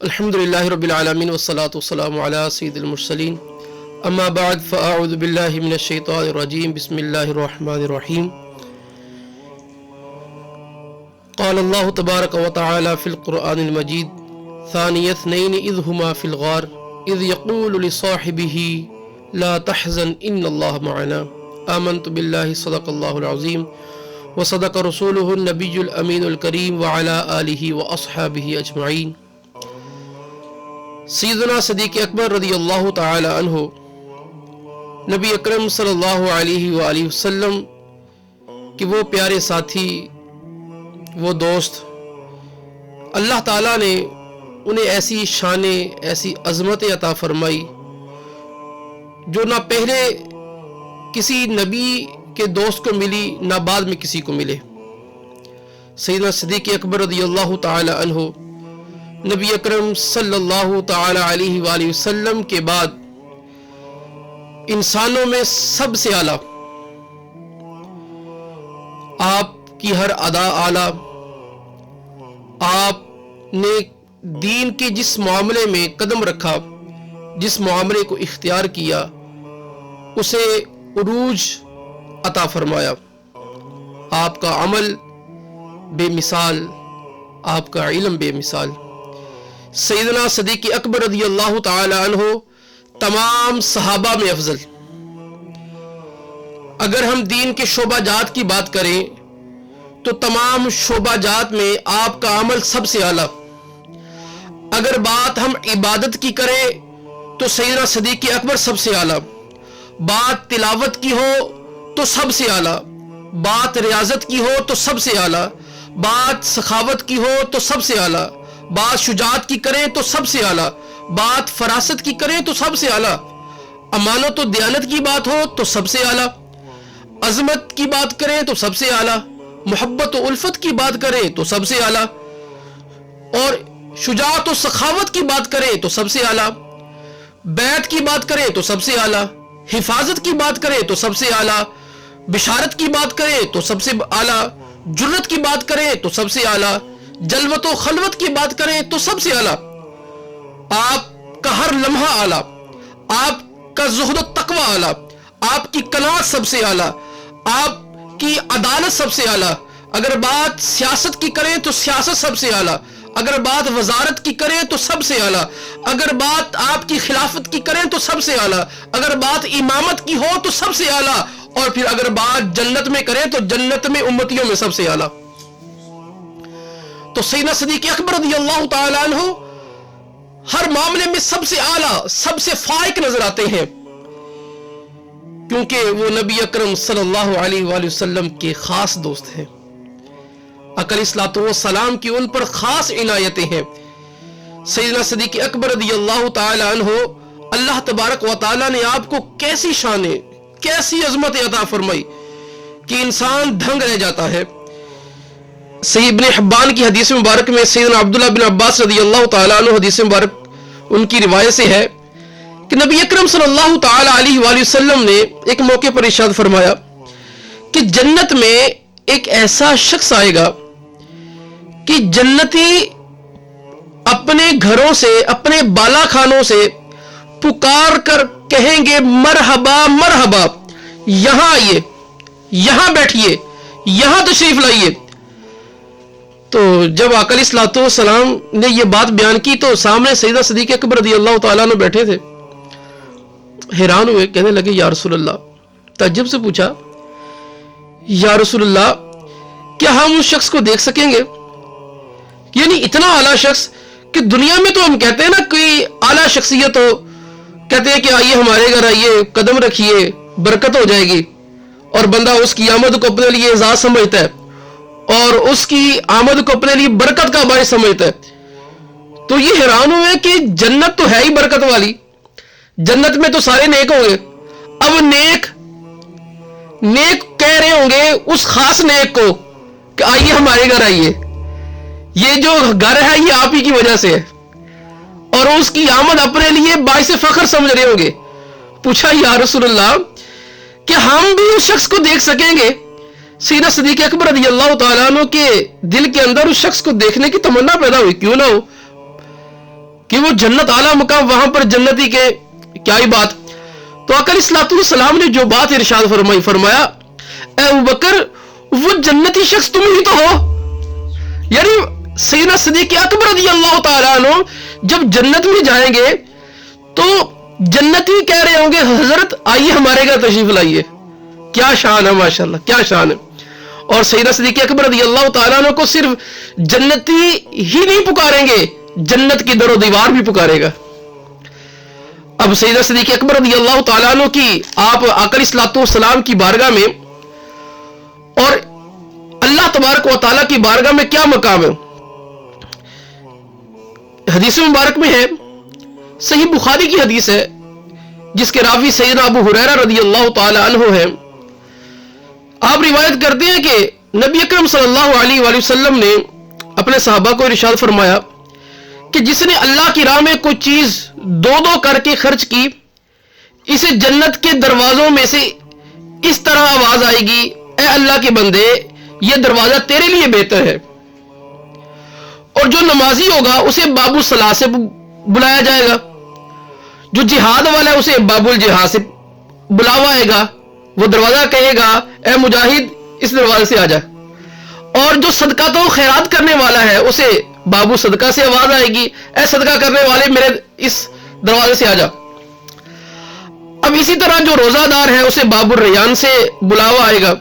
الحمدللہ رب العالمین والصلاة والسلام علی سید المرسلین اما بعد فاعوذ باللہ من الشیطان الرجیم بسم اللہ الرحمن الرحیم قال اللہ تبارک وتعالی فی القرآن المجید ثانی اثنین اذ ہما فی الغار اذ یقول لصاحبہ لا تحزن ان اللہ معنا آمنت باللہ صدق اللہ العظیم وصدق رسولہ النبی الامین الکریم وعلی آلہ واصحابہ اجمعین۔ سیدنا صدیق اکبر رضی اللہ تعالی عنہ نبی اکرم صلی اللہ علیہ وآلہ وسلم کہ وہ پیارے ساتھی، وہ دوست، اللہ تعالیٰ نے انہیں ایسی شان، ایسی عظمت عطا فرمائی جو نہ پہلے کسی نبی کے دوست کو ملی نہ بعد میں کسی کو ملے۔ سیدنا صدیق اکبر رضی اللہ تعالی عنہ نبی اکرم صلی اللہ تعالی علیہ وآلہ وسلم کے بعد انسانوں میں سب سے اعلیٰ، آپ کی ہر ادا اعلیٰ، آپ نے دین کے جس معاملے میں قدم رکھا، جس معاملے کو اختیار کیا، اسے عروج عطا فرمایا۔ آپ کا عمل بے مثال، آپ کا علم بے مثال۔ سیدنا صدیق اکبر رضی اللہ تعالی عنہ تمام صحابہ میں افضل۔ اگر ہم دین کے شعبہ جات کی بات کریں تو تمام شعبہ جات میں آپ کا عمل سب سے اعلیٰ۔ اگر بات ہم عبادت کی کریں تو سیدنا صدیق اکبر سب سے اعلیٰ۔ بات تلاوت کی ہو تو سب سے اعلیٰ، بات ریاضت کی ہو تو سب سے اعلیٰ، بات سخاوت کی ہو تو سب سے اعلیٰ، بات شجاعت کی کریں تو سب سے اعلیٰ، بات فراست کی کریں تو سب سے اعلیٰ، امانت و دیانت کی بات ہو تو سب سے اعلیٰ، عظمت کی بات کریں تو سب سے اعلیٰ، محبت و الفت کی بات کریں تو سب سے اعلیٰ، اور شجاعت و سخاوت کی بات کریں تو سب سے اعلیٰ، بیعت کی بات کریں تو سب سے اعلیٰ، حفاظت کی بات کریں تو سب سے اعلیٰ، بشارت کی بات کریں تو سب سے اعلیٰ، جرت کی بات کریں تو سب سے اعلیٰ، جلوت و خلوت کی بات کریں تو سب سے اعلیٰ۔ آپ کا ہر لمحہ اعلیٰ، آپ کا زہد و تقوی اعلیٰ، آپ کی قناعت سب سے اعلیٰ، آپ کی عدالت سب سے اعلیٰ۔ اگر بات سیاست کی کریں تو سیاست سب سے اعلیٰ، اگر بات وزارت کی کریں تو سب سے اعلیٰ، اگر بات آپ کی خلافت کی کریں تو سب سے اعلیٰ، اگر بات امامت کی ہو تو سب سے اعلیٰ، اور پھر اگر بات جنت میں کریں تو جنت میں امتیوں میں سب سے اعلیٰ۔ تو سیدنا صدیق اکبر رضی اللہ تعالی عنہ ہر معاملے میں سب سے اعلیٰ، سب سے فائق نظر آتے ہیں، کیونکہ وہ نبی اکرم صلی اللہ علیہ وآلہ وسلم کے خاص دوست ہیں۔ علیہ الصلوۃ والسلام کی ان پر خاص عنایتیں ہیں۔ سیدنا صدیق اکبر رضی اللہ تعالی عنہ اللہ تبارک و تعالی نے آپ کو کیسی شانیں، کیسی عظمت عطا فرمائی کہ انسان دھنگ رہ جاتا ہے۔ صحیح ابن حبان کی حدیث مبارک میں سیدنا عبداللہ بن عباس رضی اللہ تعالی عنہ حدیث مبارک ان کی روایت سے ہے کہ نبی اکرم صلی اللہ تعالی علیہ وآلہ وسلم نے ایک موقع پر ارشاد فرمایا کہ جنت میں ایک ایسا شخص آئے گا کہ جنتی اپنے گھروں سے، اپنے بالا خانوں سے پکار کر کہیں گے مرحبا مرحبا، یہاں آئیے، یہاں بیٹھیے، یہاں تشریف لائیے۔ تو جب آقا علیہ الصلوۃ والسلام نے یہ بات بیان کی تو سامنے سیدنا صدیق اکبر رضی اللہ تعالیٰ عنہ بیٹھے تھے، حیران ہوئے، کہنے لگے یا رسول اللہ، تعجب سے پوچھا یا رسول اللہ کیا ہم اس شخص کو دیکھ سکیں گے؟ یعنی اتنا اعلیٰ شخص کہ دنیا میں تو ہم کہتے ہیں نا کوئی اعلیٰ شخصیت ہو، کہتے ہیں کہ آئیے ہمارے گھر آئیے، قدم رکھیے، برکت ہو جائے گی، اور بندہ اس کی آمد کو اپنے لیے اعزاز سمجھتا ہے اور اس کی آمد کو اپنے لیے برکت کا باعث سمجھتا ہے۔ تو یہ حیران ہوئے کہ جنت تو ہے ہی برکت والی، جنت میں تو سارے نیک ہوں گے، اب نیک کہہ رہے ہوں گے اس خاص نیک کو کہ آئیے ہمارے گھر آئیے، یہ جو گھر ہے یہ آپ ہی کی وجہ سے ہے، اور اس کی آمد اپنے لیے باعث فخر سمجھ رہے ہوں گے۔ پوچھا یا رسول اللہ کہ ہم بھی اس شخص کو دیکھ سکیں گے؟ سیدنا صدیق اکبر رضی اللہ تعالیٰ عنہ کے دل کے اندر اس شخص کو دیکھنے کی تمنا پیدا ہوئی، کیوں نہ ہو، کہ وہ جنت اعلیٰ مقام، وہاں پر جنتی کے کیا ہی بات. تو آقا علیہ الصلوۃ والسلام نے جو بات ارشاد فرمائی، فرمایا اے ابوبکر وہ جنتی شخص تم ہی تو ہو. یعنی سیدنا صدیق اکبر رضی اللہ تعالیٰ عنہ جب جنت میں جائیں گے تو جنتی کہہ رہے ہوں گے حضرت آئیے ہمارے گھر تشریف لائیے. کیا شان ہے، ماشاءاللہ کیا شان ہے. اور سیدنا صدیق اکبر رضی اللہ تعالیٰ عنہ کو صرف جنتی ہی نہیں پکاریں گے، جنت کی در و دیوار بھی پکارے گا. اب سیدنا صدیق اکبر رضی اللہ تعالیٰ عنہ کی آپ آقا علیہ الصلوۃ والسلام کی بارگاہ میں اور اللہ تبارک و تعالیٰ کی بارگاہ میں کیا مقام ہے. حدیث مبارک میں ہے، صحیح بخاری کی حدیث ہے جس کے راوی سیدنا ابو ہریرہ رضی اللہ تعالی عنہ ہے. آپ روایت کرتے ہیں کہ نبی اکرم صلی اللہ علیہ وآلہ وسلم نے اپنے صحابہ کو ارشاد فرمایا کہ جس نے اللہ کی راہ میں کوئی چیز دو دو کر کے خرچ کی، اسے جنت کے دروازوں میں سے اس طرح آواز آئے گی، اے اللہ کے بندے یہ دروازہ تیرے لیے بہتر ہے. اور جو نمازی ہوگا اسے باب الصلاۃ سے بلایا جائے گا، جو جہاد والا ہے اسے باب الجہاد سے بلاوا آئے گا. وہ دروازہ کہے گا اے مجاہد اس دروازے سے آ جا. اور جو صدقہ تو خیرات کرنے والا ہے اسے باب الصدقہ سے آواز آئے گی، اے صدقہ کرنے والے میرے اس دروازے سے آ جا. اب اسی طرح جو روزہ دار ہے اسے باب الریان سے بلاوا آئے گا.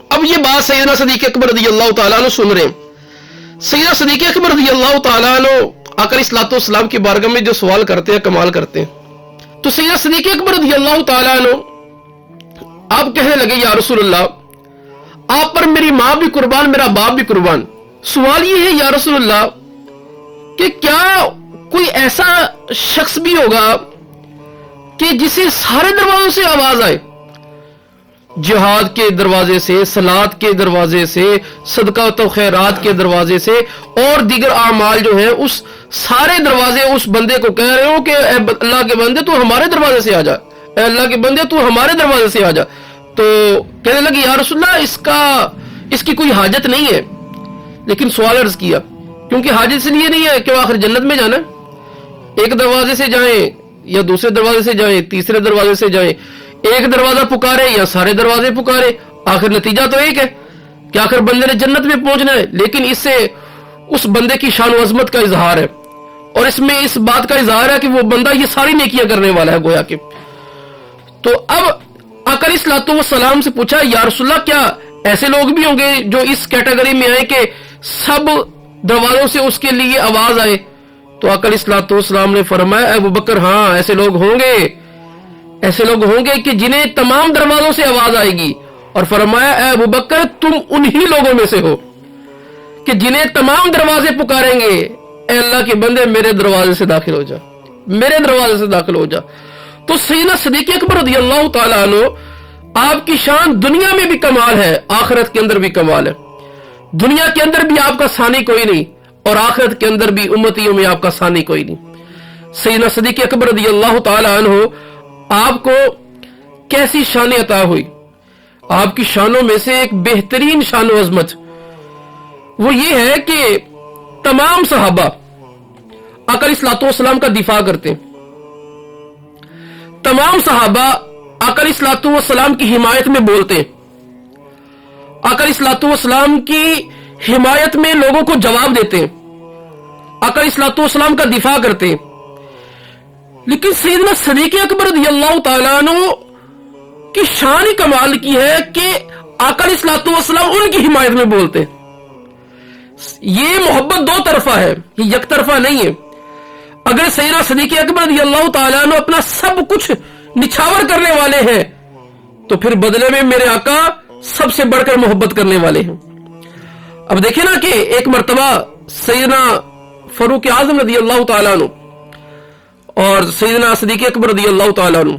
اب یہ بات سیدنا صدیق اکبر رضی اللہ تعالیٰ عنہ سن رہے ہیں. سیدنا صدیق اکبر رضی اللہ تعالیٰ عنہ آقا علیہ الصلوۃ والسلام کی بارگاہ میں جو سوال کرتے ہیں کمال کرتے ہیں. تو سیدنا صدیق اکبر رضی اللہ تعالیٰ عنہ آپ کہنے لگے یا رسول اللہ آپ پر میری ماں بھی قربان میرا باپ بھی قربان. سوال یہ ہے یا رسول اللہ کہ کیا کوئی ایسا شخص بھی ہوگا کہ جسے سارے دروازوں سے آواز آئے، جہاد کے دروازے سے، صلاۃ کے دروازے سے، صدقہ و خیرات کے دروازے سے اور دیگر اعمال جو ہیں اس سارے دروازے اس بندے کو کہہ رہے ہو کہ اے اللہ کے بندے تو ہمارے دروازے سے آ جا، اے اللہ کے بندے تو ہمارے دروازے سے آ جا. تو کہنے لگے یا رسول اللہ اس کی کوئی حاجت نہیں ہے. لیکن سوال عرض کیا کیونکہ حاجت اس لیے نہیں ہے کہ آخر جنت میں جانا، ایک دروازے سے جائیں یا دوسرے دروازے سے جائیں، تیسرے دروازے سے جائیں، ایک دروازہ پکارے یا سارے دروازے پکارے، آخر نتیجہ تو ایک ہے کہ آخر بندے نے جنت میں پہنچنا ہے. لیکن اس سے اس بندے کی شان و عظمت کا اظہار ہے اور اس میں اس بات کا اظہار ہے کہ وہ بندہ یہ ساری نیکیاں کرنے والا ہے گویا کہ. تو اب آقا علیہ الصلوۃ والسلام سے پوچھا یا رسول اللہ کیا ایسے لوگ بھی ہوں گے جو اس کیٹیگری میں آئے کہ سب دروازوں سے اس کے لیے آواز آئے؟ تو آقا علیہ الصلوۃ والسلام نے فرمایا اے ابوبکر ہاں ایسے لوگ ہوں گے، ایسے لوگ ہوں گے کہ جنہیں تمام دروازوں سے آواز آئے گی. اور فرمایا اے ابوبکر تم انہی لوگوں میں سے ہو کہ جنہیں تمام دروازے پکاریں گے اے اللہ کے بندے میرے دروازے سے داخل ہو جا، میرے دروازے سے داخل ہو جا. تو سیدنا صدیق اکبر رضی اللہ تعالیٰ عنہ آپ کی شان دنیا میں بھی کمال ہے، آخرت کے اندر بھی کمال ہے. دنیا کے اندر بھی آپ کا ثانی کوئی نہیں اور آخرت کے اندر بھی امتیوں میں آپ کا ثانی کوئی نہیں. سیدنا صدیق اکبر رضی اللہ تعالیٰ عنہ آپ کو کیسی شان عطا ہوئی؟ آپ کی شانوں میں سے ایک بہترین شان و عظمت وہ یہ ہے کہ تمام صحابہ آقا علیہ الصلوۃ والسلام کا دفاع کرتے ہیں. تمام صحابہ آقا علیہ الصلوۃ والسلام کی حمایت میں بولتے ہیں، آقا علیہ الصلوۃ والسلام کی حمایت میں لوگوں کو جواب دیتے ہیں، آقا علیہ الصلوۃ والسلام کا دفاع کرتے ہیں. لیکن سیدنا صدیق اکبر رضی اللہ تعالیٰ عنہ کی شان ہی کمال کی ہے کہ آقا علیہ الصلوۃ والسلام ان کی حمایت میں بولتے ہیں. یہ محبت دو طرفہ ہے، یہ یک طرفہ نہیں ہے. اگر سیدنا صدیق اکبر رضی اللہ تعالیٰ عنہ اپنا سب کچھ نچھاور کرنے والے ہیں تو پھر بدلے میں میرے آقا سب سے بڑھ کر محبت کرنے والے ہیں. اب دیکھیں نا کہ ایک مرتبہ سیدنا فاروق اعظم رضی اللہ تعالیٰ عنہ اور سیدنا صدیق اکبر رضی اللہ تعالیٰ عنہ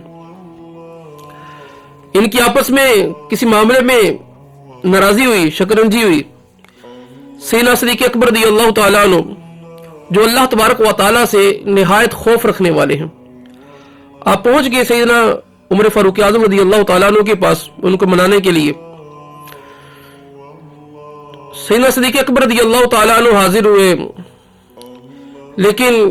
ان کی آپس میں کسی معاملے میں ناراضی ہوئی، شکنجی ہوئی. سیدنا صدیق اکبر رضی اللہ تعالیٰ عنہ جو اللہ تبارک و تعالیٰ سے نہایت خوف رکھنے والے ہیں، آپ پہنچ گئے سیدنا عمر فاروق اعظم رضی اللہ تعالیٰ عنہ کے پاس ان کو منانے کے لیے. سیدنا صدیق اکبر رضی اللہ تعالیٰ عنہ حاضر ہوئے لیکن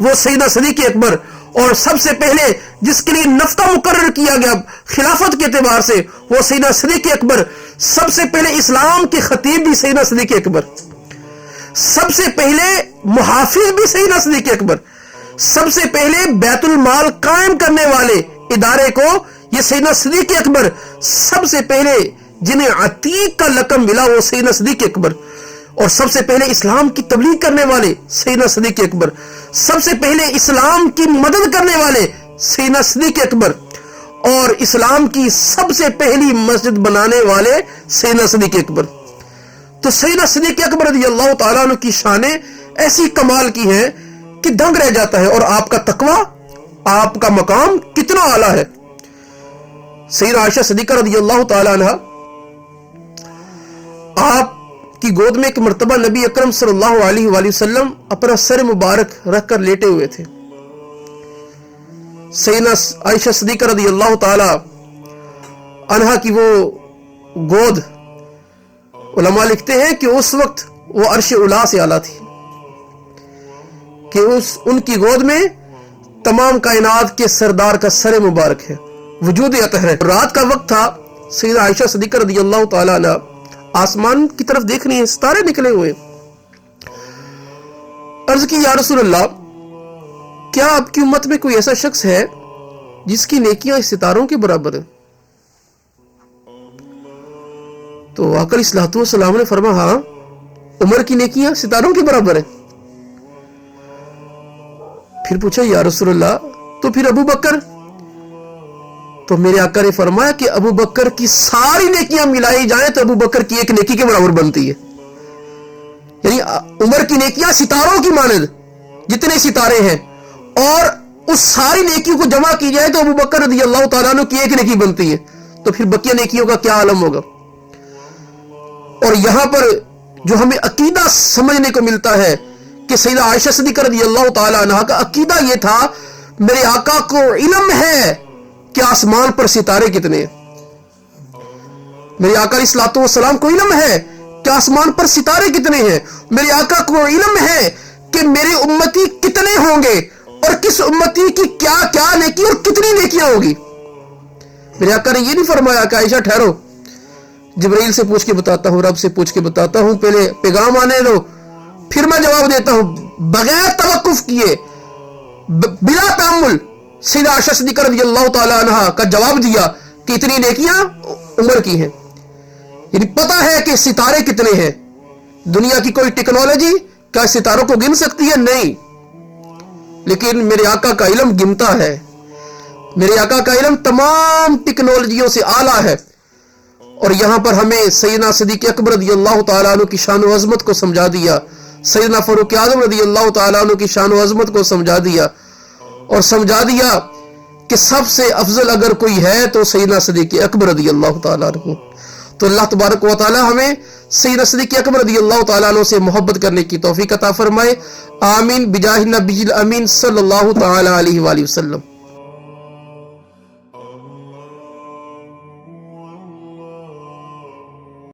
وہ سیدنا صدیق اکبر، اور سب سے پہلے جس کے لیے نفقہ مقرر کیا گیا خلافت کے اعتبار سے وہ سیدنا صدیق اکبر، سب سے پہلے اسلام کے خطیب بھی سیدنا صدیق اکبر، سب سے پہلے محافظ بھی سیدنا صدیق اکبر، سب سے پہلے بیت المال قائم کرنے والے ادارے کو یہ سیدنا صدیق اکبر، سب سے پہلے جنہیں عتیق کا لقب ملا وہ سیدنا صدیق اکبر، اور سب سے پہلے اسلام کی تبلیغ کرنے والے سیدنا صدیق اکبر، سب سے پہلے اسلام کی مدد کرنے والے سیدنا صدیق اکبر، اور اسلام کی سب سے پہلی مسجد بنانے والے سیدنا صدیق اکبر۔ تو سیدنا صدیق اکبر رضی اللہ تعالیٰ عنہ کی شانیں ایسی کمال کی ہیں کہ دنگ رہ جاتا ہے، اور آپ کا تقوی، آپ کا مقام کتنا اعلیٰ ہے۔ سیدہ عائشہ صدیقہ رضی اللہ تعالیٰ عنہ آپ کی گود میں ایک مرتبہ نبی اکرم صلی اللہ علیہ وآلہ وسلم اپنا سر مبارک رکھ کر لیٹے ہوئے تھے۔ سیدہ عائشہ صدیقہ رضی اللہ تعالی عنہا کی وہ گود، علماء لکھتے ہیں کہ اس وقت وہ عرش اعلیٰ سے اعلیٰ تھی، کہ ان کی گود میں تمام کائنات کے سردار کا سر مبارک ہے، وجود اطہر ہے۔ رات کا وقت تھا، سیدہ عائشہ صدیقہ رضی اللہ تعالی عنہ آسمان کی طرف دیکھ رہی ہیں، ستارے نکلے ہوئے۔ عرض کی یا رسول اللہ، کیا آپ کی امت میں کوئی ایسا شخص ہے جس کی نیکیاں اس ستاروں کے برابر ہیں؟ تو آقا علیہ الصلوۃ والسلام نے فرمایا ہاں، عمر کی نیکیاں ستاروں کے برابر ہیں۔ پھر پوچھا یا رسول اللہ تو پھر ابو بکر؟ تو میرے آقا نے فرمایا کہ ابو بکر کی ساری نیکیاں ملائی جائیں تو ابو بکر کی ایک نیکی کے برابر بنتی ہے۔ یعنی عمر کی نیکیاں ستاروں کی مانند جتنے ستارے ہیں، اور اس ساری نیکیوں کو جمع کی جائے تو ابو بکر رضی اللہ تعالیٰ عنہ کی ایک نیکی بنتی ہے، تو پھر بقیہ نیکیوں کا کیا عالم ہوگا۔ اور یہاں پر جو ہمیں عقیدہ سمجھنے کو ملتا ہے کہ سیدہ عائشہ صدیقہ رضی اللہ تعالیٰ عنہ کا عقیدہ یہ تھا، میرے آقا کو علم ہے کہ آسمان پر ستارے کتنے ہیں، میرے آقا علیہ الصلوۃ والسلام کو علم ہے کہ آسمان پر ستارے کتنے ہیں، میرے آقا کو علم ہے کہ میرے امتی کتنے ہوں گے اور کس امتی کی کیا کیا نیکی اور کتنی نیکیاں ہوگی۔ میرے آقا نے یہ نہیں فرمایا کہ عائشہ ٹھہرو، جبرائیل سے پوچھ کے بتاتا ہوں، رب سے پوچھ کے بتاتا ہوں، پہلے پیغام آنے دو پھر میں جواب دیتا ہوں۔ بغیر توقف کیے، بلا تأمل سیدہ عائشہ صدیقہ رضی اللہ تعالی عنہ کا جواب دیا کہ اتنی نیکیاں عمر کی ہیں۔ یعنی پتا ہے کہ ستارے کتنے ہیں، دنیا کی کوئی ٹیکنالوجی کیا ستاروں کو گن سکتی ہے؟ نہیں، لیکن میرے آقا کا علم گنتا ہے، میرے آقا کا علم تمام ٹیکنالوجیوں سے اعلیٰ ہے۔ اور یہاں پر ہمیں سیدنا صدیق اکبر رضی اللہ تعالیٰ عنہ کی شان و عظمت کو سمجھا دیا، سیدنا فاروق اعظم رضی اللہ تعالیٰ عنہ کی شان و عظمت کو سمجھا دیا، اور سمجھا دیا کہ سب سے افضل اگر کوئی ہے تو سیدنا صدیق اکبر رضی اللہ تعالیٰ عنہ۔ تو اللہ تبارک و تعالیٰ ہمیں سیدنا صدیق اکبر رضی اللہ تعالیٰ عنہ سے محبت کرنے کی توفیق عطا فرمائے، آمین، بجاہ النبی الامین صلی اللہ تعالیٰ علیہ وآلہ وسلم۔